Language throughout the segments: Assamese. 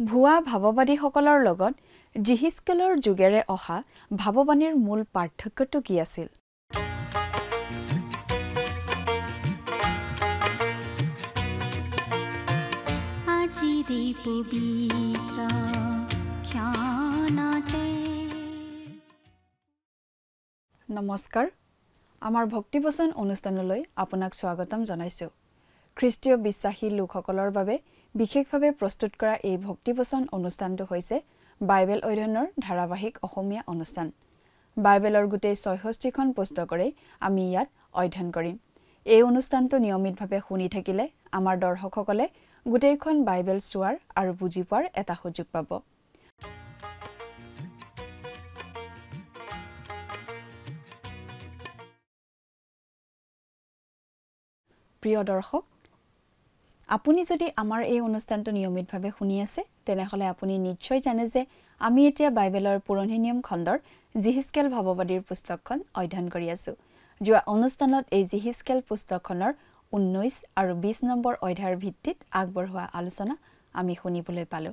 ভুৱা ভাৱবাদীসকলৰ লগত জিহিস্কেলৰ যুগেৰে অহা ভাৱবাণীৰ মূল পাৰ্থক্যটো কি আছিল? নমস্কাৰ, আমাৰ ভক্তিবচন অনুষ্ঠানলৈ আপোনাক স্বাগতম জনাইছো। খ্ৰীষ্টীয় বিশ্বাসী লোকসকলৰ বাবে বিশেষভাৱে প্ৰস্তুত কৰা এই ভক্তিবচন অনুষ্ঠানটো হৈছে বাইবেল অধ্যয়নৰ ধাৰাবাহিক অসমীয়া অনুষ্ঠান। বাইবেলৰ গোটেই ৬৬খন পুস্তকৰে আমি ইয়াত অধ্যয়ন কৰিম। এই অনুষ্ঠানটো নিয়মিতভাৱে শুনি থাকিলে আমাৰ দৰ্শকসকলে গোটেইখন বাইবেল চোৱাৰ আৰু বুজি পোৱাৰ এটা সুযোগ পাব। প্ৰিয় দৰ্শক, আপুনি যদি আমাৰ এই অনুষ্ঠানটো নিয়মিতভাৱে শুনি আছে তেনেহলে আপুনি নিশ্চয় জানে যে আমি এতিয়া বাইবেলৰ পুৰণি নিয়ম খণ্ডৰ জিহিস্কেল ভাৱবাদীৰ পুস্তকখন অধ্যয়ন কৰি আছো। যোৱা অনুষ্ঠানত এই জিহিস্কেল পুস্তকখনৰ 19 আৰু 20 নম্বৰ অধ্যায়ৰ ভিত্তিত আগবঢ়োৱা আলোচনা আমি শুনিবলৈ পালো।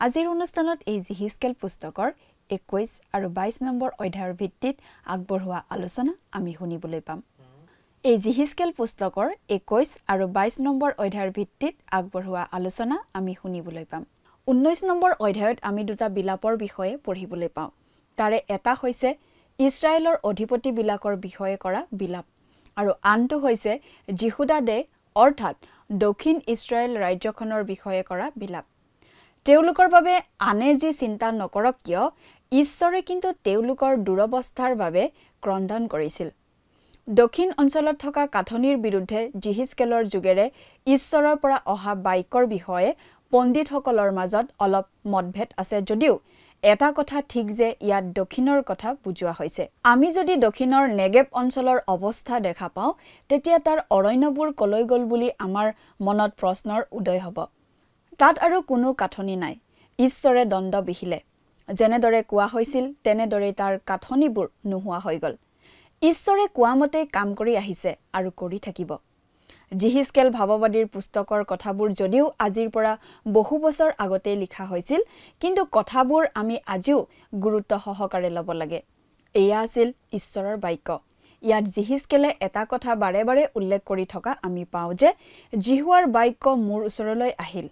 আজিৰ অনুষ্ঠানত এই জিহিস্কেল পুস্তকৰ 21 আৰু 22 নম্বৰ অধ্যায়ৰ ভিত্তিত আগবঢ়োৱা আলোচনা আমি শুনিবলৈ পাম। এই জিহিস্কেল পুস্তকৰ 21 আৰু 22 নম্বৰ অধ্যায়ৰ ভিত্তিত আগবঢ়োৱা আলোচনা আমি শুনিবলৈ পাম। 19 নম্বৰ অধ্যায়ত আমি দুটা বিলাপৰ বিষয়ে পঢ়িবলৈ পাওঁ। তাৰে এটা হৈছে ইছৰাইলৰ অধিপতিবিলাকৰ বিষয়ে কৰা বিলাপ আৰু আনটো হৈছে যিহুদা দেশ অৰ্থাৎ দক্ষিণ ইছৰাইল ৰাজ্যখনৰ বিষয়ে কৰা বিলাপ। তেওঁলোকৰ বাবে আনে যি চিন্তা নকৰক কিয়, ঈশ্বৰে কিন্তু তেওঁলোকৰ দুৰৱস্থাৰ বাবে ক্ৰন্দন কৰিছিল। দক্ষিণ অঞ্চলত থকা কাঠনিৰ বিৰুদ্ধে জিহিস্কেলৰ যুগেৰে ঈশ্বৰৰ পৰা অহা বাক্যৰ বিষয়ে পণ্ডিতসকলৰ মাজত অলপ মতভেদ আছে যদিও এটা কথা ঠিক যে ইয়াত দক্ষিণৰ কথা বুজোৱা হৈছে। আমি যদি দক্ষিণৰ নেগেব অঞ্চলৰ অৱস্থা দেখা পাওঁ তেতিয়া তাৰ অৰণ্যবোৰ কলৈ গ'ল বুলি আমাৰ মনত প্ৰশ্নৰ উদয় হ'ব। তাত আৰু কোনো কাঠনি নাই। ঈশ্বৰে দণ্ড বিহিলে। যেনেদৰে কোৱা হৈছিল তেনেদৰে তাৰ কাঠনিবোৰ নোহোৱা হৈ গ'ল। ঈশ্বৰে কোৱা মতে কাম কৰি আহিছে আৰু কৰি থাকিব। জিহিস্কেল ভাৱবাদীৰ পুস্তকৰ কথাবোৰ যদিও আজিৰ পৰা বহু বছৰ আগতে লিখা হৈছিল, কিন্তু কথাবোৰ আমি আজিও গুৰুত্ব সহকাৰে ল'ব লাগে। এয়া আছিল ঈশ্বৰৰ বাক্য। ইয়াত জিহিস্কেলে এটা কথা বাৰে বাৰে উল্লেখ কৰি থকা আমি পাওঁ যে জিহুৱাৰ বাক্য মোৰ ওচৰলৈ আহিল।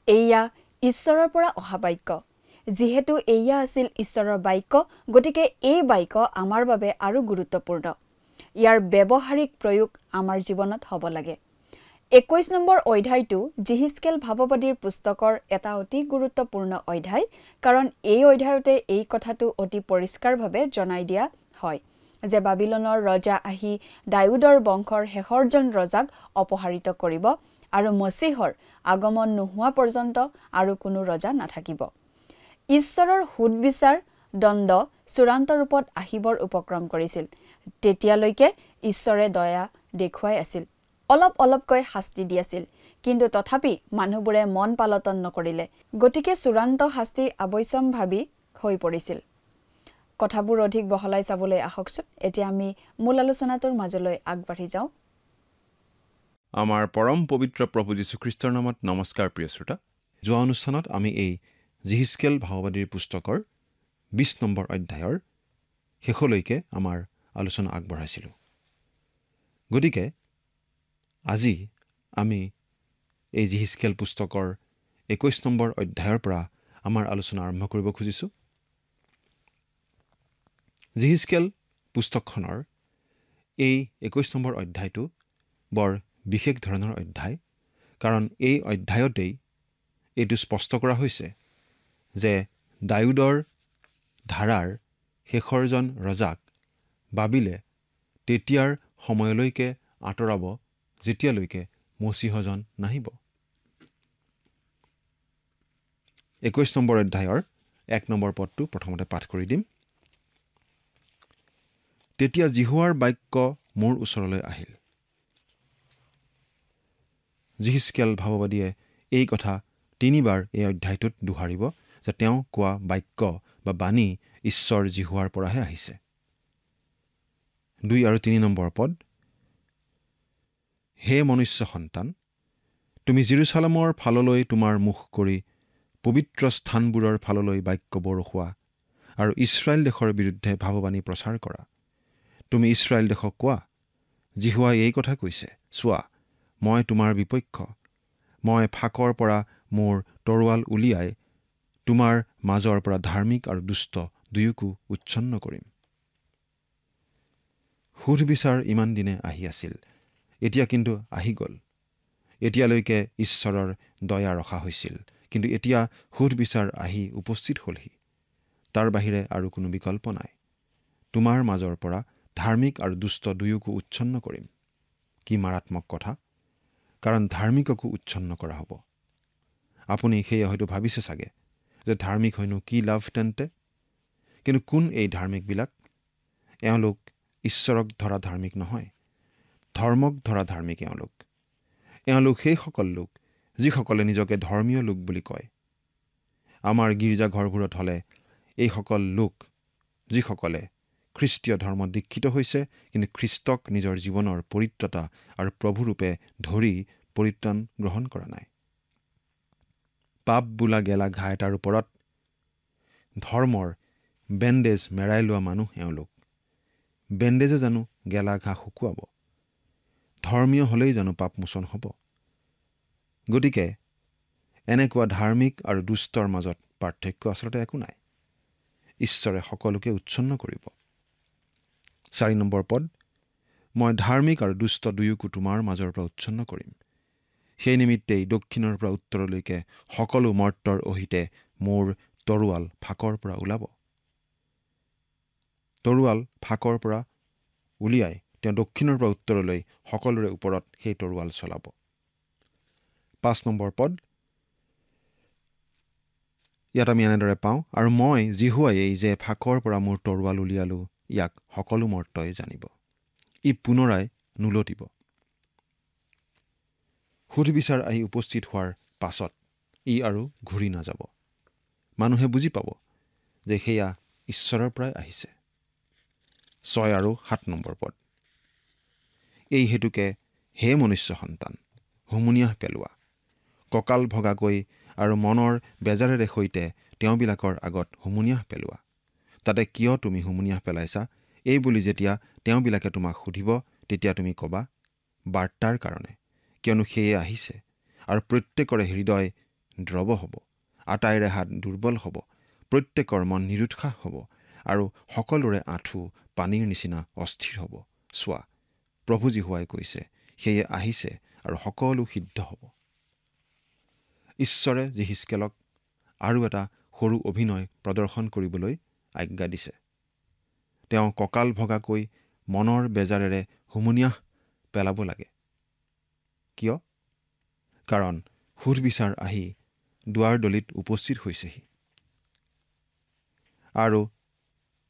এয়া ঈশ্বৰৰ পৰা অহা বাক্য। যিহেতু এয়া আছিল ঈশ্বৰৰ বাক্য, গতিকে এই বাক্য আমাৰ বাবে আৰু গুৰুত্বপূৰ্ণ। ইয়াৰ ব্যৱহাৰিক প্ৰয়োগ আমাৰ জীৱনত হ'ব লাগে। 21 নম্বৰ অধ্যায়টো জিহিস্কেল ভাৱবাদীৰ পুস্তকৰ এটা অতি গুৰুত্বপূৰ্ণ অধ্যায়, কাৰণ এই অধ্যায়তে এই কথাটো অতি পৰিষ্কাৰভাৱে জনাই দিয়া হয় যে বাবিলনৰ ৰজা আহি দাউদৰ বংশৰ শেষৰজন ৰজাক অপহাৰিত কৰিব আৰু মছিহৰ আগমন নোহোৱা পৰ্যন্ত আৰু কোনো ৰজা নাথাকিব। ঈশ্বৰৰ সুদবিচাৰ দণ্ড চূড়ান্ত ৰূপত আহিবৰ উপক্ৰম কৰিছিল। তেতিয়ালৈকে ঈশ্বৰে দয়া দেখুৱাই আছিল, অলপ অলপকৈ শাস্তি দি আছিল, কিন্তু তথাপি মানুহবোৰে মন পালটন নকৰিলে। গতিকে চূড়ান্ত শাস্তি আৱশ্যম্ভাৱী হৈ পৰিছিল। কথাবোৰ অধিক বহলাই চাবলৈ আহকচোন। এতিয়া আমি মূল আলোচনাটোৰ মাজলৈ আগবাঢ়ি যাওঁ। আমাৰ পৰম পবিত্ৰ প্ৰভু যীশুখ্ৰীষ্টৰ নামত নমস্কাৰ প্ৰিয় শ্ৰোতা। যোৱা অনুষ্ঠানত আমি এই জিহিস্কেল ভাৱবাদীৰ পুস্তকৰ 20 নম্বৰ অধ্যায়ৰ শেষলৈকে আমাৰ আলোচনা আগবঢ়াইছিলোঁ। গতিকে আজি আমি এই জিহিস্কেল পুস্তকৰ 21 নম্বৰ অধ্যায়ৰ পৰা আমাৰ আলোচনা আৰম্ভ কৰিব খুজিছোঁ। জিহিস্কেল পুস্তকখনৰ এই 21 নম্বৰ অধ্যায়টো বৰ বিশেষ ধৰণৰ অধ্যায়, কাৰণ এই অধ্যায়তেই এইটো স্পষ্ট কৰা হৈছে যে দাউদৰ ধাৰাৰ শেষৰজন ৰজাক বাবিলে তেতিয়াৰ সময়লৈকে আঁতৰাব যেতিয়ালৈকে মছিহজন নাহিব। 21 নম্বৰ অধ্যায়ৰ 1 নম্বৰ পদটো প্ৰথমতে পাঠ কৰি দিম। তেতিয়া জিহুৱাৰ বাক্য মোৰ ওচৰলৈ আহিল। জিহিস্কেল ভাৱবাদীয়ে এই কথা 3 বাৰ এই অধ্যায়টোত দোহাৰিব যে তেওঁ কোৱা বাক্য বা বাণী ঈশ্বৰ জিহুৱাৰ পৰাহে আহিছে। 2 আৰু 3 নম্বৰ পদ, হে মনুষ্য সন্তান, তুমি জেৰুজালেমৰ ফাললৈ তোমাৰ মুখ কৰি পবিত্ৰ স্থানবোৰৰ ফাললৈ বাক্য বৰষুৱা আৰু ইছৰাইল দেশৰ বিৰুদ্ধে ভাৱবাণী প্ৰচাৰ কৰা। তুমি ইছৰাইল দেশক কোৱা, জিহুৱাই এই কথা কৈছে, চোৱা, মই তোমাৰ বিপক্ষ। মই ফাকৰ পৰা মোৰ তৰোৱাল উলিয়াই তোমাৰ মাজৰ পৰা ধাৰ্মিক আৰু দুষ্ট দুয়োকো উচ্ছন্ন কৰিম। সুধবিচাৰ ইমান দিনে আহি আছিল, এতিয়া কিন্তু আহি গ'ল। এতিয়ালৈকে ঈশ্বৰৰ দয়া ৰখা হৈছিল, কিন্তু এতিয়া সুধবিচাৰ আহি উপস্থিত হ'লহি। তাৰ বাহিৰে আৰু কোনো বিকল্প নাই। তোমাৰ মাজৰ পৰা ধাৰ্মিক আৰু দুষ্ট দুয়োকো উচ্ছন্ন কৰিম। কি মাৰাত্মক কথা, কাৰণ ধাৰ্মিককো উচ্ছন্ন কৰা হ'ব। আপুনি সেয়ে হয়তো ভাবিছে চাগে যে ধাৰ্মিক হয়নো কি লাভ তেন্তে? কিন্তু কোন এই ধাৰ্মিকবিলাক? এওঁলোক ঈশ্বৰক ধৰা ধাৰ্মিক নহয়, ধৰ্মক ধৰা ধাৰ্মিক এওঁলোক। এওঁলোক সেইসকল লোক যিসকলে নিজকে ধৰ্মীয় লোক বুলি কয়। আমাৰ গীৰ্জাঘৰবোৰত হ'লে এইসকল লোক যিসকলে খ্ৰীষ্টীয় ধৰ্মত দীক্ষিত হৈছে, কিন্তু খ্ৰীষ্টক নিজৰ জীৱনৰ পৰিত্ৰতা আৰু প্ৰভুৰূপে ধৰি পৰিত্ৰাণ গ্ৰহণ কৰা নাই। পাপ বোলা গেলা ঘা এটাৰ ওপৰত ধৰ্মৰ বেণ্ডেজ মেৰাই লোৱা মানুহ এওঁলোক। বেণ্ডেজে জানো গেলা ঘা শুকুৱাব? ধৰ্মীয় হ'লেই জানো পাপ মোচন হ'ব? গতিকে এনেকুৱা ধাৰ্মিক আৰু দুষ্টৰ মাজত পাৰ্থক্য আচলতে একো নাই। ঈশ্বৰে সকলোকে উচ্ছন্ন কৰিব। 4 নম্বৰ পদ, মই ধাৰ্মিক আৰু দুষ্ট দুয়োকো তোমাৰ মাজৰ পৰা উচ্ছন্ন কৰিম। সেই নিমিত্তেই দক্ষিণৰ পৰা উত্তৰলৈকে সকলো মৰ্তৰ অহিতে মোৰ তৰোৱাল ফাকৰ পৰা ওলাব। তৰোৱাল ফাকৰ পৰা উলিয়াই তেওঁ দক্ষিণৰ পৰা উত্তৰলৈ সকলোৰে ওপৰত সেই তৰোৱাল চলাব। 5 নম্বৰ পদ, ইয়াত আমি এনেদৰে পাওঁ, আৰু মই জিহুৱাই যে ফাকৰ পৰা মোৰ তৰোৱাল উলিয়ালো, ইয়াক সকলো মৰ্তই জানিব। ই পুনৰাই নুলটিব। সুধবিচাৰ আহি উপস্থিত হোৱাৰ পাছত ই আৰু ঘূৰি নাযাব। মানুহে বুজি পাব যে সেয়া ঈশ্বৰৰ পৰাই আহিছে। 6 আৰু 7 নম্বৰ পদ, এই হেতুকে হে মনুষ্য সন্তান, হুমুনিয়াহ পেলোৱা, কঁকাল ভগাকৈ আৰু মনৰ বেজাৰেৰে সৈতে তেওঁবিলাকৰ আগত হুমুনিয়াহ পেলোৱা। তাতে কিয় তুমি হুমুনিয়াহ পেলাইছা, এই বুলি যেতিয়া তেওঁবিলাকে তোমাক সুধিব, তেতিয়া তুমি ক'বা, বাৰ্তাৰ কাৰণে, কিয়নো সেয়ে আহিছে, আৰু প্ৰত্যেকৰে হৃদয় দ্ৰৱ হ'ব, আটাইৰে হাত দুৰ্বল হ'ব, প্ৰত্যেকৰ মন নিৰুৎসাহ হ'ব, আৰু সকলোৰে আঁঠু পানীৰ নিচিনা অস্থিৰ হ'ব। চোৱা, প্ৰভু জিহুৱাই কৈছে, সেয়ে আহিছে আৰু সকলো সিদ্ধ হ'ব। ঈশ্বৰে জিহিচকেলক আৰু এটা সৰু অভিনয় প্ৰদৰ্শন কৰিবলৈ আজ্ঞা দিছে। তেওঁ কঁকাল ভগাকৈ মনৰ বেজাৰেৰে হুমুনিয়াহ পেলাব লাগে। কিয়? কাৰণ সুধবিচাৰ আহি দুৱাৰদলিত উপস্থিত হৈছেহি। আৰু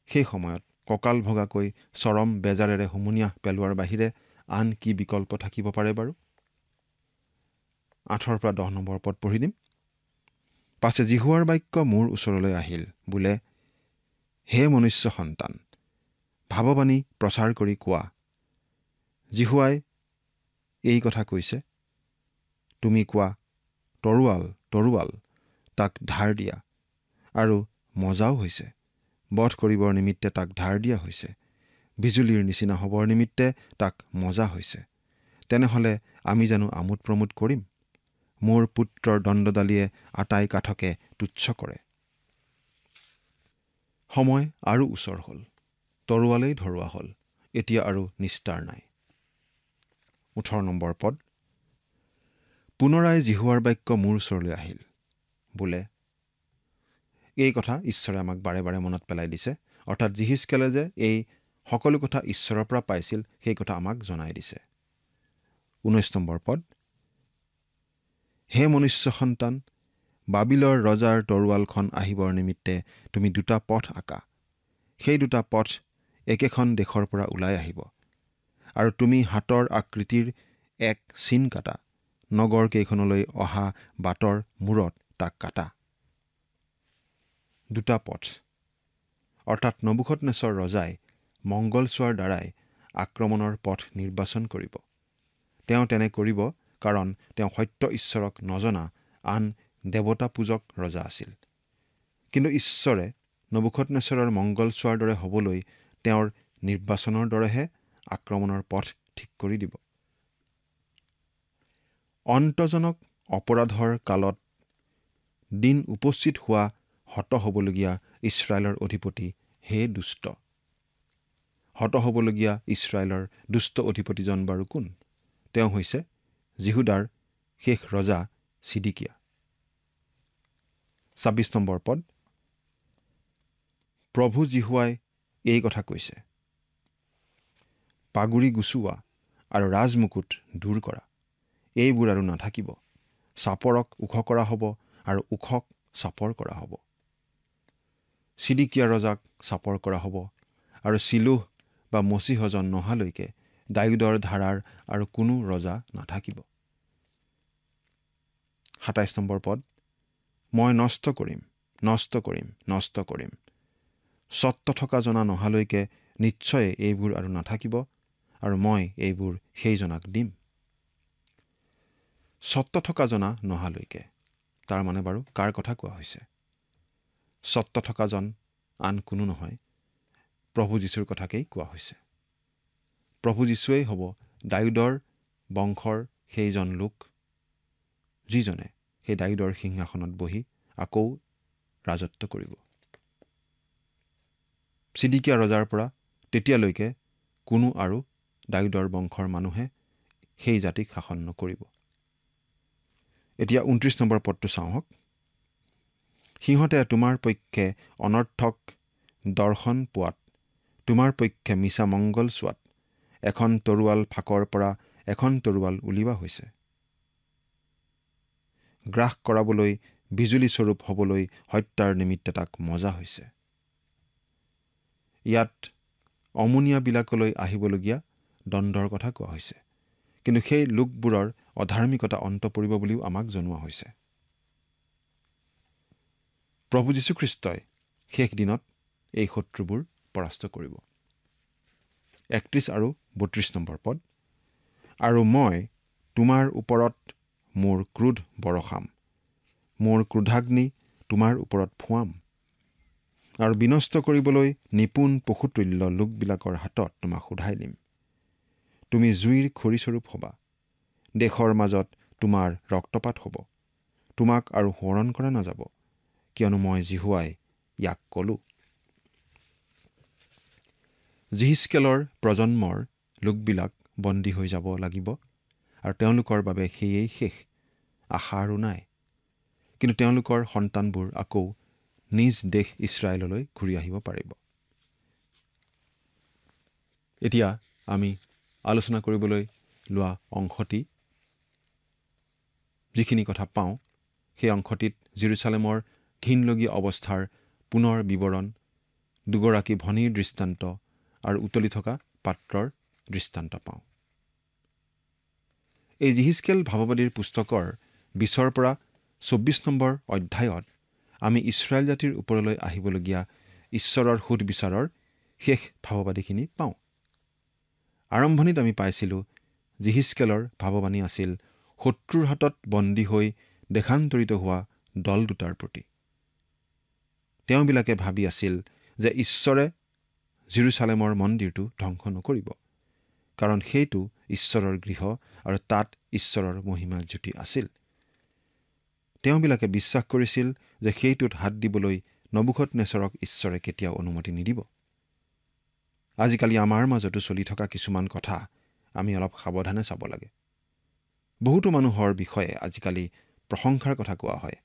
সেই সময়ত কঁকাল ভগাকৈ চৰম বেজাৰেৰে হুমুনিয়াহ পেলোৱাৰ বাহিৰে আন কি বিকল্প থাকিব পাৰে বাৰু? 8 পৰা 10 নম্বৰ পদ পঢ়ি দিম। পাছে জিহুৱাৰ বাক্য মোৰ ওচৰলৈ আহিল, বোলে, হে মনুষ্য সন্তান, ভাৱবাণী প্ৰচাৰ কৰি কোৱা, জিহুৱাই এই কথা কৈছে, তুমি কোৱা, তৰোৱাল তৰোৱাল, তাক ধাৰ দিয়া, আৰু মজাও হৈছে, বধ কৰিবৰ নিমিত্তে তাক ধাৰ দিয়া হৈছে, বিজুলীৰ নিচিনা হ'বৰ নিমিত্তে তাক মজা হৈছে। তেনেহ'লে আমি জানো আমোদ প্ৰমোদ কৰিম? মোৰ পুত্ৰৰ দণ্ডদালিয়ে আটাই কাঠকে তুচ্ছ কৰে। সময় আৰু ওচৰ হ'ল, তৰোৱালেই ধৰোৱা হ'ল, এতিয়া আৰু নিস্তাৰ নাই। 18 নম্বৰ পদ, পুনৰাই জিহুৱাৰ বাক্য মোৰ ওচৰলৈ আহিল, বোলে। এই কথা ঈশ্বৰে আমাক বাৰে বাৰে মনত পেলাই দিছে, অৰ্থাৎ জিহিচকেলে যে এই সকলো কথা ঈশ্বৰৰ পৰা পাইছিল সেই কথা আমাক জনাই দিছে। 19 নম্বৰ পদ, হে মনুষ্য সন্তান, বাবিলৰ ৰজাৰ তৰোৱালখন আহিবৰ নিমিত্তে তুমি 2টা পথ আঁকা। সেই 2টা পথ একেখন দেশৰ পৰা ওলাই আহিব, আৰু তুমি হাতৰ আকৃতিৰ এক চিন কাটা, নগৰ কেইখনলৈ অহা বাটৰ মূৰত তাক কাটা। 2টা পথ, অৰ্থাৎ নবুকদনেছৰ ৰজাই মংগল চোৱাৰ দ্বাৰাই আক্ৰমণৰ পথ নিৰ্বাচন কৰিব। তেওঁ তেনে কৰিব কাৰণ তেওঁ সত্য ঈশ্বৰক নজনা আন দেৱতা পূজক ৰজা আছিল। কিন্তু ঈশ্বৰে নবুখদনেছৰৰ মংগল চোৱাৰ দৰে হ'বলৈ তেওঁৰ নিৰ্বাচনৰ দৰেহে আক্ৰমণৰ পথ ঠিক কৰি দিব। অন্তজনক অপৰাধৰ কালত দিন উপস্থিত হোৱা হত হ'বলগীয়া ইছৰাইলৰ অধিপতি হে দুষ্ট। হত হ'বলগীয়া ইছৰাইলৰ দুষ্ট অধিপতিজন বাৰু কোন? তেওঁ হৈছে জিহুদাৰ শেষ ৰজা ছিদিকিয়া। ২৬ নম্বৰ পদ। প্ৰভু জিহুৱাই এই কথা কৈছে, পাগুৰি গুচোৱা আৰু ৰাজমুকুট দূৰ কৰা, এইবোৰ আৰু নাথাকিব। চাপৰক ওখ কৰা হ'ব আৰু ওখক চাপৰ কৰা হ'ব। ছিদিকিয়া ৰজাক চাপৰ কৰা হ'ব আৰু চিলোহ বা মচীহজন নহালৈকে দায়ুদৰ ধাৰাৰ আৰু কোনো ৰজা নাথাকিব। ২৭ নম্বৰ পদ। মই নষ্ট কৰিম, নষ্ট কৰিম, নষ্ট কৰিম। স্বত্ব থকা জনা নহালৈকে নিশ্চয় এইবোৰ আৰু নাথাকিব আৰু মই এইবোৰ সেইজনাক দিম। স্বত্ব থকা জনা নহালৈকে, তাৰ মানে বাৰু কাৰ কথা কোৱা হৈছে? স্বত্ব থকাজন আন কোনো নহয়, প্ৰভু যীশুৰ কথাকেই কোৱা হৈছে। প্ৰভু যীশুৱেই হ'ব দায়ুদৰ বংশৰ সেইজন লোক, যিজনে সেই দায়ুদৰ সিংহাসনত বহি আকৌ ৰাজত্ব কৰিব। ছিদিকিয়া ৰজাৰ পৰা তেতিয়ালৈকে কোনো আৰু দায়ুদৰ বংশৰ মানুহে সেই জাতিক শাসন নকৰিব। এতিয়া ২৯ নম্বৰ পদটো চাওঁ হওক। সিহঁতে তোমাৰ পক্ষে অনৰ্থক দৰ্শন পোৱাত, তোমাৰ পক্ষে মিছা মংগল চোৱাত এখন তৰোৱাল ফাকৰ পৰা এখন তৰোৱাল উলিওৱা হৈছে। গ্ৰাস কৰাবলৈ বিজুলী স্বৰূপ হ'বলৈ হত্যাৰ নিমিত্তে তাক মজা হৈছে। ইয়াত অমুনিয়াবিলাকলৈ আহিবলগীয়া দণ্ডৰ কথা কোৱা হৈছে, কিন্তু সেই লোকবোৰৰ অধাৰ্মিকতা অন্ত পৰিব বুলিও আমাক জনোৱা হৈছে। প্ৰভু যীশুখ্ৰীষ্টই শেষ দিনত এই শত্ৰুবোৰ পৰাস্ত কৰিব। ৩১ আৰু ৩২ নম্বৰ পদ। আৰু মই তোমাৰ ওপৰত মোৰ ক্ৰোধ বৰষাম, মোৰ ক্ৰোধাগ্নি তোমাৰ ওপৰত ফুৱাম আৰু বিনষ্ট কৰিবলৈ নিপুণ পশুতুল্য লোকবিলাকৰ হাতত তোমাক সোধাই দিম। তুমি জুইৰ খৰিস্বৰূপ হ'বা, দেশৰ মাজত তোমাৰ ৰক্তপাত হ'ব, তোমাক আৰু সোঁৱৰণ কৰা নাযাব, কিয়নো মই জিহুৱাই ইয়াক ক'লো। জিহিজকেলৰ প্ৰজন্মৰ লোকবিলাক বন্দী হৈ যাব লাগিব আৰু তেওঁলোকৰ বাবে সেয়েই শেষ, আশা আৰু নাই। কিন্তু তেওঁলোকৰ সন্তানবোৰ আকৌ নিজ দেশ ইছৰাইললৈ ঘূৰি আহিব পাৰিব। এতিয়া আমি আলোচনা কৰিবলৈ লোৱা অংশটি, যিখিনি কথা পাওঁ সেই অংশটিত জেৰুচালেমৰ ঘিনলগীয়া অৱস্থাৰ পুনৰ বিৱৰণ, দুগৰাকী ভনীৰ দৃষ্টান্ত আৰু উতলি থকা পাত্ৰৰ দৃষ্টান্ত পাওঁ। এই জিহিজকেল ভাৱবাদীৰ পুস্তকৰ ২০ পৰা ২৪ নম্বৰ অধ্যায়ত আমি ইছৰাইল জাতিৰ ওপৰলৈ আহিবলগীয়া ঈশ্বৰৰ সুধবিচাৰৰ শেষ ভাৱবাদীখিনি পাওঁ। আৰম্ভণিত আমি পাইছিলোঁ জিহিজকেলৰ ভাৱবাণী আছিল শত্ৰুৰ হাতত বন্দী হৈ দেশান্তৰিত হোৱা দল দুটাৰ প্ৰতি। তেওঁবিলাকে ভাবি আছিল যে ঈশ্বৰে জেৰুচালেমৰ মন্দিৰটো ধ্বংস নকৰিব, কাৰণ সেইটো ঈশ্বৰৰ গৃহ আৰু তাত ঈশ্বৰৰ মহিমা জ্যোতি আছিল। তেওঁবিলাকে বিশ্বাস কৰিছিল যে সেইটোত হাত দিবলৈ নবুখদনেছৰক ঈশ্বৰে কেতিয়াও অনুমতি নিদিব। আজিকালি আমাৰ মাজতো চলি থকা কিছুমান কথা আমি অলপ সাৱধানে চাব লাগে। বহুতো মানুহৰ বিষয়ে আজিকালি প্ৰশংসাৰ কথা কোৱা হয়,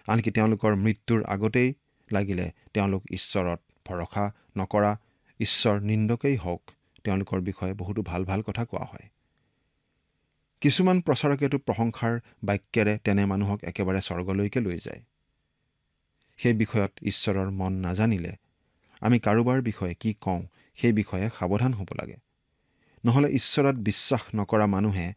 আনকি তেওঁলোকৰ মৃত্যুৰ আগতেই লাগিলে তেওঁলোক ঈশ্বৰত ভৰসা নকৰা ঈশ্বৰ নিন্দকেই হওক, তেওঁলোকৰ বিষয়ে বহুতো ভাল ভাল কথা কোৱা হয়। কিছুমান প্ৰচাৰকেতো প্ৰশংসাৰ বাক্যেৰে তেনে মানুহক একেবাৰে স্বৰ্গলৈকে লৈ যায়। সেই বিষয়ত ঈশ্বৰৰ মন নাজানিলে আমি কাৰোবাৰ বিষয়ে কি কওঁ সেই বিষয়ে সাৱধান হ'ব লাগে। নহ'লে ঈশ্বৰত বিশ্বাস নকৰা মানুহে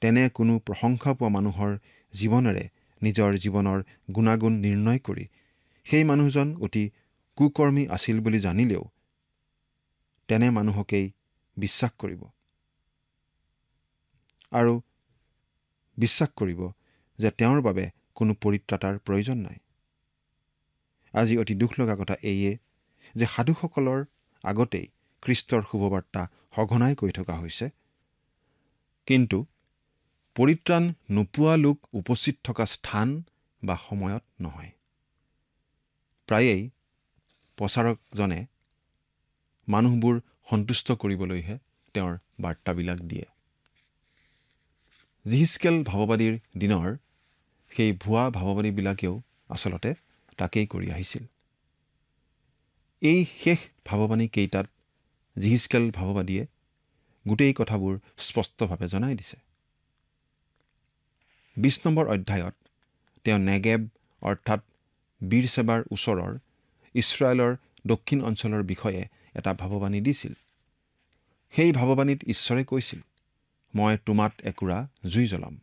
তেনে কোনো প্ৰশংসা পোৱা মানুহৰ জীৱনেৰে নিজৰ জীৱনৰ গুণাগুণ নিৰ্ণয় কৰি সেই মানুহজন অতি কুকৰ্মী আছিল বুলি জানিলেও তেনে মানুহকেই বিশ্বাস কৰিব আৰু বিশ্বাস কৰিব যে তেওঁৰ বাবে কোনো পৰিত্ৰাতাৰ প্ৰয়োজন নাই। আজি অতি দুখ লগা কথা এইয়ে যে সাধুসকলৰ আগতেই খ্ৰীষ্টৰ শুভবাৰ্তা সঘনাই কৈ থকা হৈছে, কিন্তু পৰিত্ৰাণ নোপোৱা লোক উপস্থিত থকা স্থান বা সময়ত নহয়। প্ৰায়েই প্ৰচাৰকজনে মানুহবোৰ সন্তুষ্ট কৰিবলৈহে তেওঁৰ বাৰ্তাবিলাক দিয়ে। জিহিচকেল ভাৱবাদীৰ দিনৰ সেই ভুৱা ভাৱবাদীবিলাকেও আচলতে তাকেই কৰি আহিছিল। এই শেষ ভাৱবাণীকেইটাত জিহিচকেল ভাৱবাদীয়ে গোটেই কথাবোৰ স্পষ্টভাৱে জনাই দিছে। 20 নম্বৰ অধ্যায়ত তেওঁ নেগেব অৰ্থাৎ বীৰছেবাৰ ওচৰৰ ইছৰাইলৰ দক্ষিণ অঞ্চলৰ বিষয়ে এটা ভাৱবাণী দিছিল। সেই ভাৱবাণীত ঈশ্বৰে কৈছিল, মই তোমাত একুৰা জুই জ্বলাম।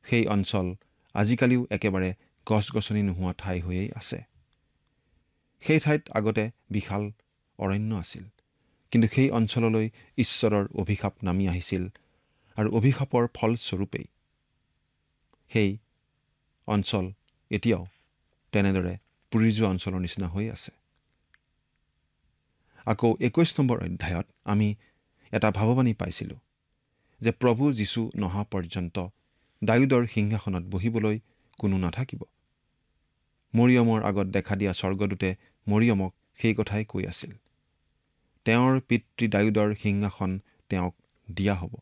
সেই অঞ্চল আজিকালিও একেবাৰে গছ গছনি নোহোৱা ঠাই হৈয়েই আছে। সেই ঠাইত আগতে বিশাল অৰণ্য আছিল, কিন্তু সেই অঞ্চললৈ ঈশ্বৰৰ অভিশাপ নামি আহিছিল আৰু অভিশাপৰ ফলস্বৰূপেই সেই অঞ্চল এতিয়াও তেনেদৰে পুৰি যোৱা অঞ্চলৰ নিচিনা হৈ আছে। আকৌ 21 নম্বৰ অধ্যায়ত আমি এটা ভাৱবাণী পাইছিলোঁ যে প্ৰভু যীশু নহা পৰ্যন্ত দাউদৰ সিংহাসনত বহিবলৈ কোনো নাথাকিব। মৰিয়মৰ আগত দেখা দিয়া স্বৰ্গদূতে মৰিয়মক সেই কথাই কৈ আছিল। তেওঁৰ পিতৃ দাউদৰ সিংহাসন তেওঁক দিয়া হ'ব।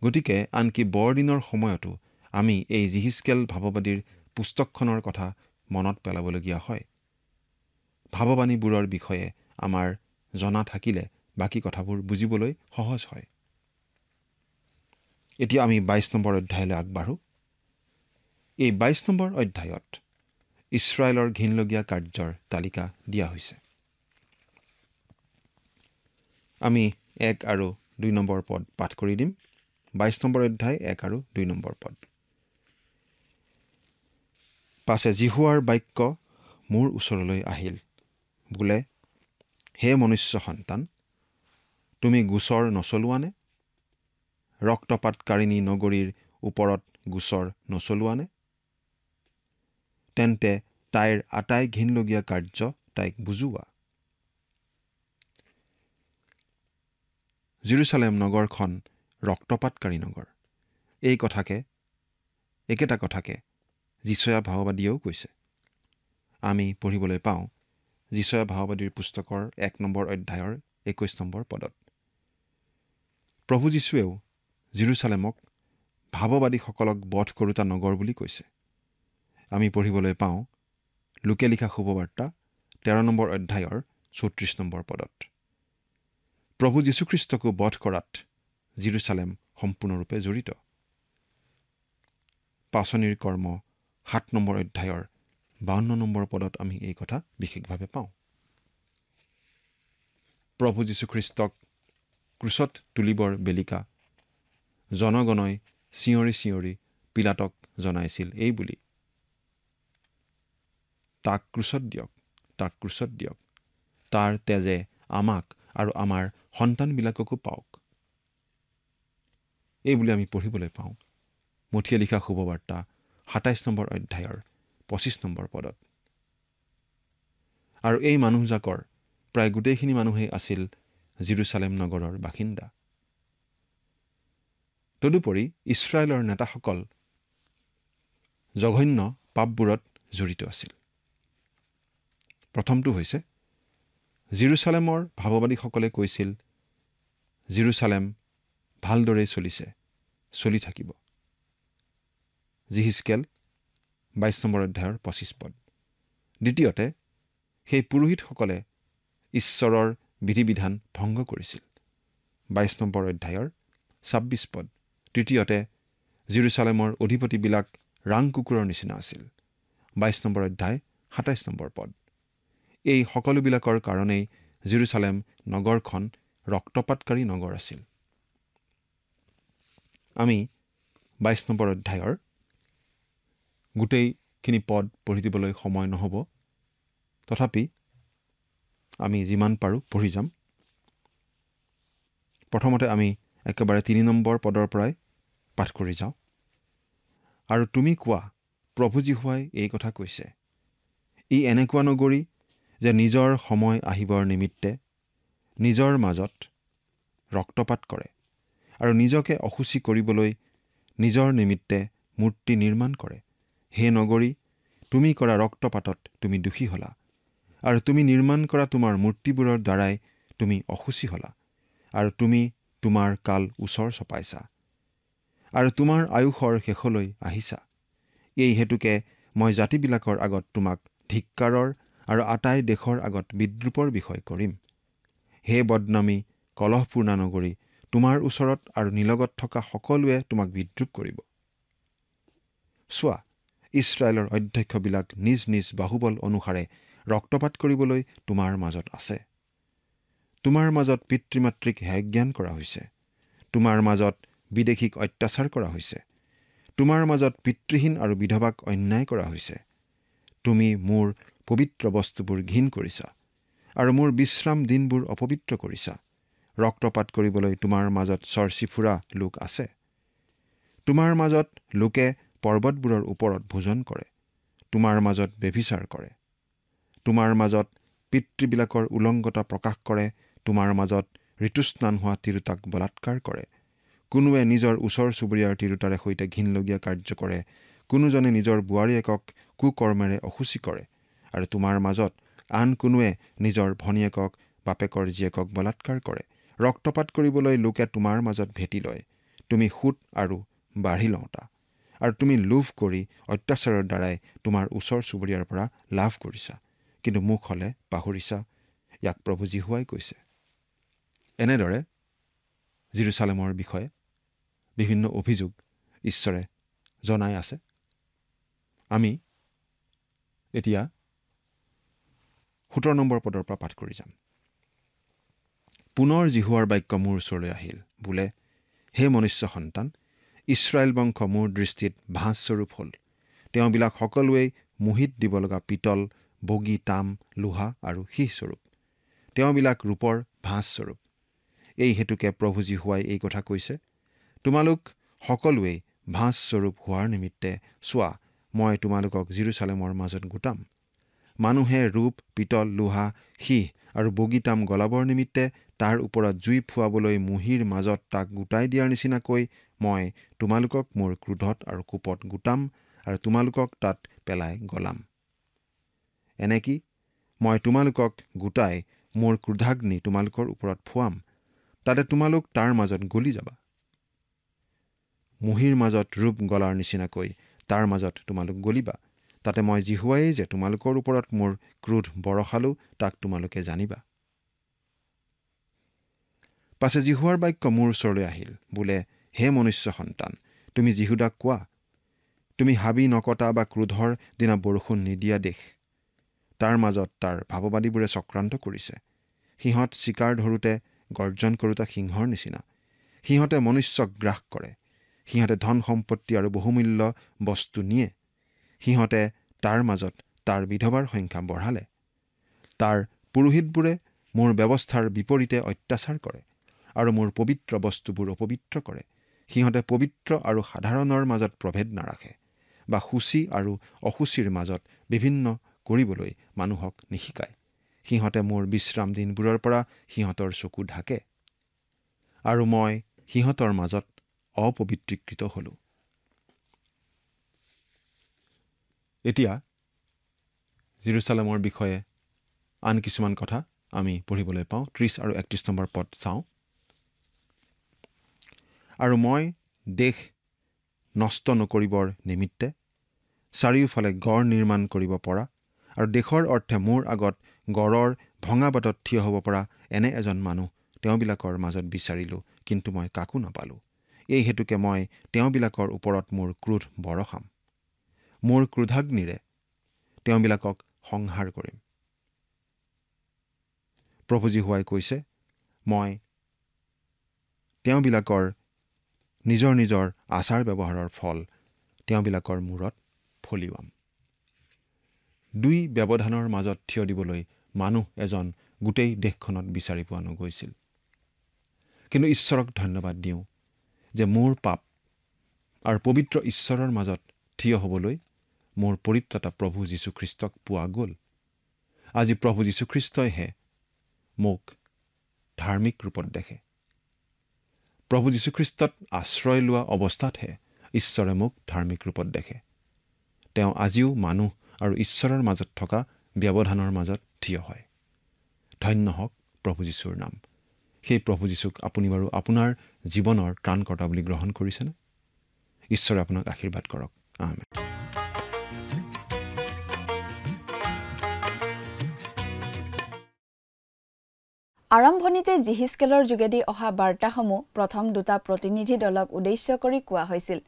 গতিকে আনকি বৰদিনৰ সময়তো আমি এই জিহিচকেল ভাৱবাদীৰ পুস্তকখনৰ কথা মনত পেলাবলগীয়া হয়। ভাৱবাণীবোৰৰ বিষয়ে আমাৰ জনা থাকিলে বাকী কথাবোৰ বুজিবলৈ সহজ হয়। এতিয়া আমি 22 নম্বৰ অধ্যায়লৈ আগবাঢ়ো। এই 22 নম্বৰ অধ্যায়ত ইছৰাইলৰ ঘিনলগীয়া কাৰ্যৰ তালিকা দিয়া হৈছে। আমি 1 আৰু 2 নম্বৰ পদ পাঠ কৰি দিম। 22 নম্বৰ অধ্যায় 1 আৰু 2 নম্বৰ পদ। পাছে জিহুৱাৰ বাক্য মোৰ ওচৰলৈ আহিল, বোলে, হে মনুষ্য সন্তান, তুমি গোচৰ নচলোৱানে? ৰক্তপাতকাৰিণী নগৰীৰ ওপৰত গোচৰ নচলোৱানে? তেন্তে তাইৰ আটাই ঘিনলগীয়া কাৰ্য তাইক বুজোৱা। জেৰুচালেম নগৰখন ৰক্তপাতকাৰী নগৰ। একেটা কথাকে যিচয়া ভাৱবাদীয়েও কৈছে। আমি পঢ়িবলৈ পাওঁ যিচয়া ভাৱবাদীৰ পুস্তকৰ 1 নম্বৰ অধ্যায়ৰ 21 নম্বৰ পদত। প্ৰভু যীশুৱেও জেৰুচালেমক ভাৱবাদীসকলক বধ কৰোতা নগৰ বুলি কৈছে। আমি পঢ়িবলৈ পাওঁ লোকে লিখা শুভবাৰ্তা 13 নম্বৰ অধ্যায়ৰ 34 নম্বৰ পদত। প্ৰভু যীশুখ্ৰীষ্টকো বধ কৰাত জেৰুচালেম সম্পূৰ্ণৰূপে জড়িত। পাচনিৰ কৰ্ম 7 নম্বৰ অধ্যায়ৰ 52 নম্বৰ পদত আমি এই কথা বিশেষভাৱে পাওঁ। প্ৰভু যীশুখ্ৰীষ্টক ক্ৰুচত তুলিবৰ বেলিকা জনগণই চিঞৰি চিঞৰি পিলাতক জনাইছিল এই বুলি, তাক ক্ৰুচত দিয়ক, তাক ক্ৰুচত দিয়ক, তাৰ তেজে আমাক আৰু আমাৰ সন্তানবিলাককো পাওক। এই বুলি আমি পঢ়িবলৈ পাওঁ মথিয়ে লিখা শুভবাৰ্তা 27 নম্বৰ অধ্যায়ৰ 25 নম্বৰ পদত। আৰু এই মানুহজাকৰ প্ৰায় গোটেইখিনি মানুহেই আছিল জেৰুচালেম নগৰৰ বাসিন্দা। তদুপৰি ইছৰাইলৰ নেতাসকল জঘন্য পাপবোৰত জড়িত আছিল। প্ৰথমটো হৈছে জেৰুচালেমৰ ভাৱবাদীসকলে কৈছিল, জেৰুচালেম ভালদৰেই চলি থাকিব। জিহিচকেল 22 নম্বৰ অধ্যায়ৰ 25 পদ। দ্বিতীয়তে, সেই পুৰোহিতসকলে ঈশ্বৰৰ বিধি বিধান ভংগ কৰিছিল। 22 নম্বৰ অধ্যায়ৰ 26 পদ। তৃতীয়তে, জেৰুচালেমৰ অধিপতিবিলাক ৰাং কুকুৰৰ নিচিনা আছিল। 22 নম্বৰ অধ্যায় 27 নম্বৰ পদ। এই সকলোবিলাকৰ কাৰণেই জেৰুচালেম নগৰখন ৰক্তপাতকাৰী নগৰ আছিল। আমি 22 নম্বৰ অধ্যায়ৰ গোটেইখিনি পদ পঢ়ি দিবলৈ সময় নহ'ব, তথাপি আমি যিমান পাৰোঁ পঢ়ি যাম। প্ৰথমতে আমি একেবাৰে 3 নম্বৰ পদৰ পৰাই পাঠ কৰি যাওঁ। আৰু তুমি কোৱা, প্ৰভু যীশুৱাই এই কথা কৈছে। ই এনেকুৱা নগৰী যে নিজৰ সময় আহিবৰ নিমিত্তে নিজৰ মাজত ৰক্তপাত কৰে আৰু নিজকে অশুচি কৰিবলৈ নিজৰ নিমিত্তে মূৰ্তি নিৰ্মাণ কৰে। হে নগৰী, তুমি কৰা ৰক্তপাতত তুমি দোষী হলা, আৰু তুমি নিৰ্মাণ কৰা তোমাৰ মূৰ্তিবোৰৰ দ্বাৰাই তুমি অশুচি হলা, আৰু তুমি তোমাৰ কাল ওচৰ চপাইছা আৰু তোমাৰ আয়ুসৰ শেষলৈ আহিছা। এই হেতুকে মই জাতিবিলাকৰ আগত তোমাক ধিক্কাৰৰ আৰু আটাই দেশৰ আগত বিদ্ৰূপৰ বিষয় কৰিম। হে বদনামী কলহপূৰ্ণা নগৰী, তোমাৰ ওচৰত আৰু নিলগত থকা সকলোৱে তোমাক বিদ্ৰূপ কৰিব। চোৱা, ইছৰাইলৰ অধ্যক্ষবিলাক নিজ নিজ বাহুবল অনুসাৰে ৰক্তপাত কৰিবলৈ তোমাৰ মাজত আছে। তোমাৰ মাজত পিতৃমাতৃক হেয়জ্ঞান কৰা হৈছে, তোমাৰ মাজত বিদেশীক অত্যাচাৰ কৰা হৈছে, তোমাৰ মাজত পিতৃহীন আৰু বিধৱাক অন্যায় কৰা হৈছে। তুমি মোৰ পবিত্ৰ বস্তুবোৰ ঘিণ কৰিছা আৰু মোৰ বিশ্ৰাম দিনবোৰ অপবিত্ৰ কৰিছা। ৰক্তপাত কৰিবলৈ তোমাৰ মাজত চৰ্চি ফুৰা লোক আছে। তোমাৰ মাজত লোকে পৰ্বতবোৰৰ ওপৰত ভোজন কৰে, তোমাৰ মাজত ব্যভিচাৰ কৰে, তোমাৰ মাজত পিতৃবিলাকৰ উলংগতা প্ৰকাশ কৰে, তোমাৰ মাজত ঋতুস্নান হোৱা তিৰোতাক বলাৎকাৰ কৰে। কোনোৱে নিজৰ ওচৰ চুবুৰীয়াৰ তিৰোতাৰে সৈতে ঘিনলগীয়া কাৰ্য কৰে, কোনোজনে নিজৰ বোৱাৰীয়েকক কুকৰ্মেৰে অশুচি কৰে, আৰু তোমাৰ মাজত আন কোনোৱে নিজৰ ভনীয়েকক বাপেকৰ জীয়েকক বলাৎকাৰ কৰে। ৰক্তপাত কৰিবলৈ লোকে তোমাৰ মাজত ভেটি লয়, তুমি সুত আৰু বাঢ়ি লওঁতা, আৰু তুমি লোভ কৰি অত্যাচাৰৰ দ্বাৰাই তোমাৰ ওচৰ চুবুৰীয়াৰ পৰা লাভ কৰিছা, কিন্তু মোক হলে পাহৰিছা। ইয়াক প্ৰভু যীশুৱাই কৈছে। এনেদৰে জেৰুচালেমৰ বিষয়ে বিভিন্ন অভিযোগ ঈশ্বৰে জনাই আছে। আমি এতিয়া 17 নম্বৰ পদৰ পৰা পাঠ কৰি যাম। পুনৰ জিহুৱাৰ বাক্য মোৰ ওচৰলৈ আহিল, বোলে, হে মনুষ্য সন্তান, ইছৰাইল বংশ মোৰ দৃষ্টিত ভাঁজস্বৰূপ হ'ল। তেওঁবিলাক সকলোৱেই মোহিত দিব লগা পিতল, বগী, তাম, লোহা আৰু সীহস্বৰূপ। তেওঁবিলাক ৰূপৰ ভাঁজস্বৰূপ। এই হেতুকে প্ৰভু যীশুৱাই এই কথা কৈছে, তোমালোক সকলোৱেই ভাঁজস্বৰূপ হোৱাৰ নিমিত্তে চোৱা, মই তোমালোকক জেৰুচালেমৰ মাজত গোটাম। মানুহে ৰূপ, পিতল, লোহা, সীহ আৰু বগীতাম গলাবৰ নিমিত্তে তাৰ ওপৰত জুই ফুৱাবলৈ মুহিৰ মাজত তাক গোটাই দিয়াৰ নিচিনাকৈ মই তোমালোকক মোৰ ক্ৰোধত আৰু কোপত গোটাম আৰু তোমালোকক তাত পেলাই গলাম। এনেকি মই তোমালোকক গোটাই মোৰ ক্ৰোধাগ্নি তোমালোকৰ ওপৰত ফুৱাম, তাতে তোমালোক তাৰ মাজত গলি যাবা। মুহিৰ মাজত ৰূপ গলাৰ নিচিনাকৈ তাৰ মাজত তোমালোক গলিবা। তাতে মই জিহুৱাই যে তোমালোকৰ ওপৰত মোৰ ক্ৰোধ বৰষালো, তাক তোমালোকে জানিবা। পাছে জিহুৱাৰ বাক্য মোৰ ওচৰলৈ আহিল, বোলে, হে মনুষ্য সন্তান, তুমি জিহুদাক কোৱা, তুমি হাবি নকটা বা ক্ৰোধৰ দিনা বৰষুণ নিদিয়া দেশ। তাৰ মাজত তাৰ ভাৱবাদীবোৰে চক্ৰান্ত কৰিছে। সিহঁত চিকাৰ ধৰোঁতে গৰ্জন কৰোঁতা সিংহৰ নিচিনা। সিহঁতে মনুষ্যক গ্ৰাস কৰে। সিহঁতে ধন সম্পত্তি আৰু বহুমূল্য বস্তু নিয়ে। সিহঁতে তাৰ মাজত তাৰ বিধৱাৰ সংখ্যা বঢ়ালে। তাৰ পুৰোহিতবোৰে মোৰ ব্যৱস্থাৰ বিপৰীতে অত্যাচাৰ কৰে আৰু মোৰ পবিত্ৰ বস্তুবোৰ অপবিত্ৰ কৰে। সিহঁতে পবিত্ৰ আৰু সাধাৰণৰ মাজত প্ৰভেদ নাৰাখে বা সূচী আৰু অসুচীৰ মাজত বিভিন্ন কৰিবলৈ মানুহক নিশিকায়। সিহঁতে মোৰ বিশ্ৰাম দিনবোৰৰ পৰা সিহঁতৰ চকু ঢাকে আৰু মই সিহঁতৰ মাজত অপবিত্ৰীকৃত হলো। এতিয়া জেৰুচালেমৰ বিষয়ে আন কিছুমান কথা আমি পঢ়িবলৈ পাওঁ। 30 আৰু 31 নম্বৰ পদ চাওঁ। আৰু মই দেশ নষ্ট নকৰিবৰ নিমিত্তে চাৰিওফালে গড় নিৰ্মাণ কৰিব পৰা আৰু দেশৰ অৰ্থে মোৰ আগত গড়ৰ ভঙা বাটত থিয় হ'ব পৰা এনে এজন মানুহ তেওঁবিলাকৰ মাজত বিচাৰিলোঁ, কিন্তু মই কাকো নাপালোঁ। এই হেতুকে মই তেওঁবিলাকৰ ওপৰত মোৰ ক্ৰোধ বৰষাম। মোৰ ক্ৰোধাগ্নিৰে তেওঁবিলাকক সংহাৰ কৰিম। প্ৰভু যীশুৱাই কৈছে, মই তেওঁবিলাকৰ নিজৰ নিজৰ আচাৰ ব্যৱহাৰৰ ফল তেওঁবিলাকৰ মূৰত ফলিওৱাম। দুই ব্যৱধানৰ মাজত থিয় দিবলৈ মানুহ এজন গোটেই দেশখনত বিচাৰি পোৱা নগৈছিল। কিন্তু ঈশ্বৰক ধন্যবাদ দিওঁ যে মোৰ পাপ আৰু পবিত্ৰ ঈশ্বৰৰ মাজত থিয় হ'বলৈ মোৰ পৰিত্ৰাতা প্ৰভু যীশুখ্ৰীষ্টক পোৱা গ'ল। আজি প্ৰভু যীশুখ্ৰীষ্টইহে মোক ধাৰ্মিক ৰূপত দেখে। প্ৰভু যীশুখ্ৰীষ্টত আশ্ৰয় লোৱা অৱস্থাতহে ঈশ্বৰে মোক ধাৰ্মিক ৰূপত দেখে। তেওঁ আজিও মানুহ আৰু ঈশ্বৰৰ মাজত থকা ব্যৱধানৰ মাজত থিয় হয়। ধন্য হওক প্ৰভু যীশুৰ নাম। সেই প্ৰভু যীশুক আপুনি বাৰু আপোনাৰ জীৱনৰ ত্ৰাণকৰ্তা বুলি গ্ৰহণ কৰিছেনে? ঈশ্বৰে আপোনাক আশীৰ্বাদ কৰক। আমেন। আৰম্ভণিতে জিহিস্কেলৰ যোগেদি অহা বাৰ্তাসমূহ প্ৰথম দুটা প্ৰতিনিধি দলক উদ্দেশ্য কৰি কোৱা হৈছিল,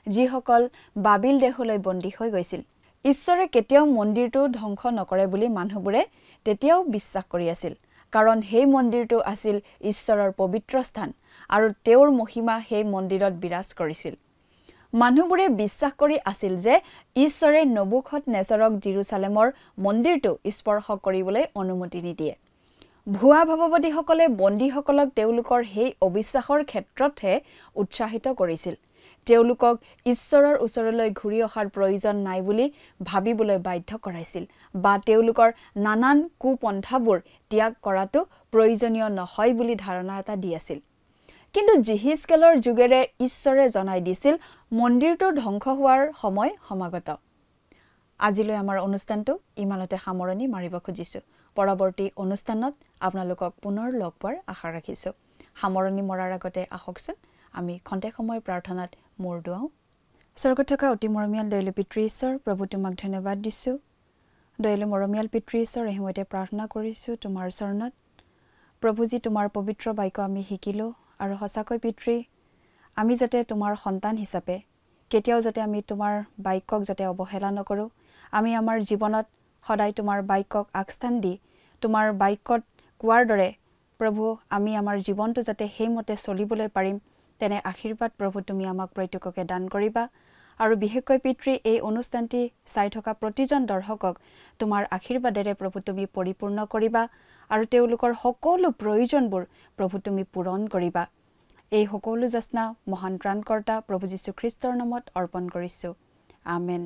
যিসকল বাবিল দেশলৈ বন্দী হৈ গৈছিল। ঈশ্বৰে কেতিয়াও মন্দিৰটো ধ্বংস নকৰে বুলি মানুহবোৰে তেতিয়াও বিশ্বাস কৰি আছিল, কাৰণ সেই মন্দিৰটো আছিল ঈশ্বৰৰ পবিত্ৰ স্থান আৰু তেওঁৰ মহিমা সেই মন্দিৰত বিৰাজ কৰিছিল। মানুহবোৰে বিশ্বাস কৰি আছিল যে ঈশ্বৰে নবুখদনেছৰক জেৰুজালেমৰ মন্দিৰটো স্পৰ্শ কৰিবলৈ অনুমতি নিদিয়ে। ভুৱা ভাৱবাদীসকলে বন্দীসকলক তেওঁলোকৰ সেই অবিশ্বাসৰ ক্ষেত্ৰতহে উৎসাহিত কৰিছিল। তেওঁলোকক ঈশ্বৰৰ ওচৰলৈ ঘূৰি অহাৰ প্ৰয়োজন নাই বুলি ভাবিবলৈ বাধ্য কৰাইছিল বা তেওঁলোকৰ নানান কুপন্থাবোৰ ত্যাগ কৰাটো প্ৰয়োজনীয় নহয় বুলি ধাৰণা এটা দি আছিল। কিন্তু জিহিস্কেলৰ যুগেৰে ঈশ্বৰে জনাই দিছিল মন্দিৰটো ধ্বংস হোৱাৰ সময় সমাগত। আজিলৈ আমাৰ অনুষ্ঠানটো ইমানতে সামৰণি মাৰিব খুজিছোঁ। পৰৱৰ্তী অনুষ্ঠানত আপোনালোকক পুনৰ লগ পোৱাৰ আশা ৰাখিছোঁ। সামৰণি মৰাৰ আগতে আহকচোন আমি খন্তেক সময় প্ৰাৰ্থনাত মূৰ দুৱাওঁ। স্বৰ্গত থকা অতি মৰমীয়াল দয়ালু পিতৃ ঈশ্বৰ, প্ৰভু তোমাক ধন্যবাদ দিছোঁ। দয়ালু মৰমীয়াল পিতৃ ঈশ্বৰ, এই সময়তে প্ৰাৰ্থনা কৰিছোঁ তোমাৰ চৰণত। প্ৰভুজী, তোমাৰ পবিত্ৰ বাক্য আমি শিকিলোঁ আৰু সঁচাকৈ পিতৃ, আমি যাতে তোমাৰ সন্তান হিচাপে কেতিয়াও যাতে আমি তোমাৰ বাক্যক যাতে অৱহেলা নকৰোঁ। আমি আমাৰ জীৱনত সদায় তোমাৰ বাক্যক আগস্থান দি তোমাৰ বাক্যত কোৱাৰ দৰে প্ৰভু আমি আমাৰ জীৱনটো যাতে সেইমতে চলিবলৈ পাৰিম, তেনে আশীৰ্বাদ প্ৰভু তুমি আমাক প্ৰত্যেককে দান কৰিবা। আৰু বিশেষকৈ পিতৃ, এই অনুষ্ঠানটি চাই থকা প্ৰতিজন দৰ্শকক তোমাৰ আশীৰ্বাদেৰে প্ৰভু তুমি পৰিপূৰ্ণ কৰিবা আৰু তেওঁলোকৰ সকলো প্ৰয়োজনবোৰ প্ৰভু তুমি পূৰণ কৰিবা। এই সকলো যাচনা মহান ত্ৰাণকৰ্তা প্ৰভু যীশুখ্ৰীষ্টৰ নামত অৰ্পণ কৰিছোঁ। আমেন।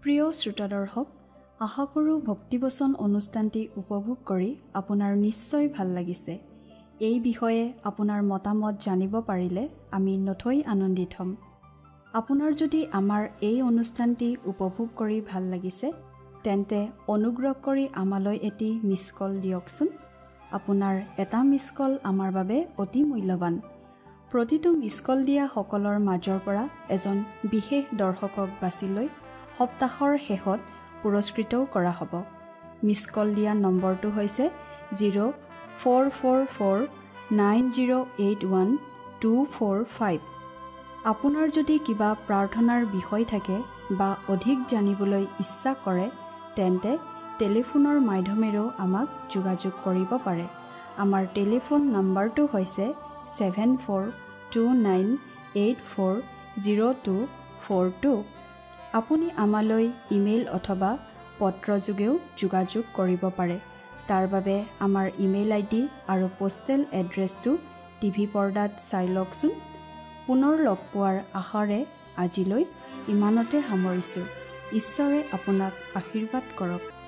প্ৰিয় শ্ৰোতা দৰ্শক, আশা কৰোঁ ভক্তিবচন অনুষ্ঠানটি উপভোগ কৰি আপোনাৰ নিশ্চয় ভাল লাগিছে। এই বিষয়ে আপোনাৰ মতামত জানিব পাৰিলে আমি নথৈ আনন্দিত হ'ম। আপোনাৰ যদি আমাৰ এই অনুষ্ঠানটি উপভোগ কৰি ভাল লাগিছে, তেন্তে অনুগ্ৰহ কৰি আমালৈ এটি মিছ কল দিয়কচোন। আপোনাৰ এটা মিছ কল আমাৰ বাবে অতি মূল্যৱান। প্ৰতিটো মিছ কল দিয়া সকলৰ মাজৰ পৰা এজন বিশেষ দৰ্শকক বাছি লৈ সপ্তাহৰ শেষত পুৰস্কৃতও কৰা হ'ব। মিছ কল দিয়া নম্বৰটো হৈছে 04449081 আপোনাৰ যদি কিবা প্ৰাৰ্থনাৰ বিষয় থাকে বা অধিক জানিবলৈ ইচ্ছা কৰে, তেন্তে টেলিফোনৰ মাধ্যমেৰেও আমাক যোগাযোগ কৰিব পাৰে। আমাৰ টেলিফোন নম্বৰটো হৈছে 7429840242। আপুনি আমালৈ ইমেইল অথবা পত্ৰযোগেও যোগাযোগ কৰিব পাৰে। তাৰ বাবে আমাৰ ইমেইল ID আৰু পোষ্টেল এড্ৰেছটো টিভি পৰ্দাত চাই লওকচোন। পুনৰ লগ পোৱাৰ আশাৰে আজিলৈ ইমানতে সামৰিছোঁ। ঈশ্বৰে আপোনাক আশীৰ্বাদ কৰক।